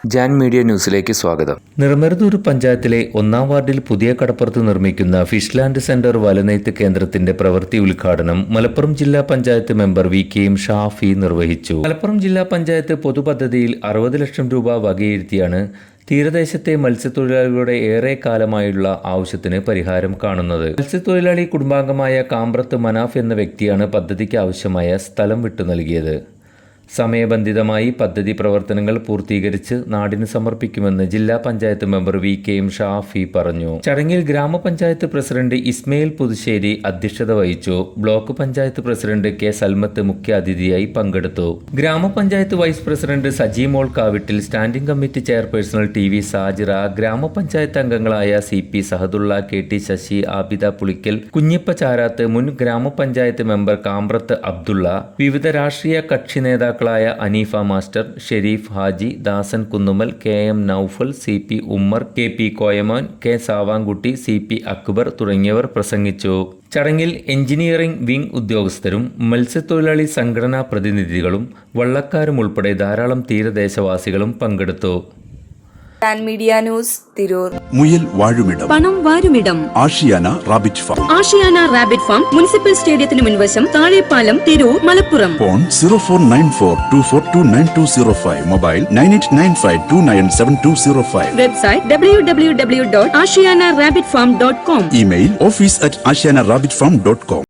Jan media ന്യൂസിലേക്ക് സ്വാഗതം. നിർമരുതൂർ പഞ്ചായത്തിലെ 1-ാം വാർഡിൽ പുതിയ കടപ്പുറത്ത് നിർമ്മിക്കുന്ന ഫിഷ്ലാൻഡ് സെന്റർ വലനെയ്ത്ത് കേന്ദ്രത്തിന്റെ പ്രവൃത്തി ഉദ്ഘാടനം മലപ്പുറം ജില്ലാ പഞ്ചായത്ത് മെമ്പർ VK ഷാഫി നിർവഹിച്ചു. മലപ്പുറം ജില്ലാ പഞ്ചായത്ത് പൊതുപദ്ധതിയിൽ 60 ലക്ഷം രൂപ വകയിരുത്തിയാണ് തീരദേശത്തെ മത്സ്യത്തൊഴിലാളികളുടെ ഏറെ കാലമായുള്ള ആവശ്യത്തിന് പരിഹാരം കാണുന്നത്. മത്സ്യത്തൊഴിലാളി കുടുംബാംഗമായ കാമ്പ്രത്ത് മനാഫ് എന്ന വ്യക്തിയാണ് പദ്ധതിക്ക് ആവശ്യമായ സ്ഥലം വിട്ടു നൽകിയത്. സമയബന്ധിതമായി പദ്ധതി പ്രവർത്തനങ്ങൾ പൂർത്തീകരിച്ച് നാടിന് സമർപ്പിക്കുമെന്ന് ജില്ലാ പഞ്ചായത്ത് മെമ്പർ VK ഷാഫി പറഞ്ഞു. ചടങ്ങിൽ ഗ്രാമപഞ്ചായത്ത് പ്രസിഡന്റ് ഇസ്മയിൽ പുതുശ്ശേരി അധ്യക്ഷത വഹിച്ചു. Block panchayat president K Salmath മുഖ്യാതിഥിയായി പങ്കെടുത്തു. ഗ്രാമപഞ്ചായത്ത് vice president Sajimol Kavittil, standing committee chairperson TV Sajira, ഗ്രാമപഞ്ചായത്ത് അംഗങ്ങളായ CP സഹദുള്ള, KT ശശി, ആബിദ പുളിക്കൽ, കുഞ്ഞിപ്പ ചാരാത്ത്, മുൻ ഗ്രാമപഞ്ചായത്ത് മെമ്പർ കാമ്പ്രത്ത് അബ്ദുള്ള, വിവിധ രാഷ്ട്രീയ കക്ഷി നേതാക്കൾ Aneefa master, Shareef Haji, Dasan Kunnumal, KM Noufal, CP Ummer, KP Koyamon, K Savankutty, CP Akbar തുടങ്ങിയവർ പ്രസംഗിച്ചു. ചടങ്ങിൽ എഞ്ചിനീയറിംഗ് വിംഗ് ഉദ്യോഗസ്ഥരും മത്സ്യത്തൊഴിലാളി സംഘടനാ പ്രതിനിധികളും വള്ളക്കാരും ഉൾപ്പെടെ ധാരാളം തീരദേശവാസികളും പങ്കെടുത്തു. Media news Tirur. മുയൽ വാഴുമിടം, പണം വാരുമിടം, Ashiyana rabbit farm. Ashiyana rabbit farm municipal സ്റ്റേഡിയത്തിന് മുൻവശം, Thazhepalam, Tirur, Malappuram. Phone 049424290205, mobile 9895297205. Website www.ashiyanarabbitfarm.com. Email office@ashiyanarabbitfarm.com.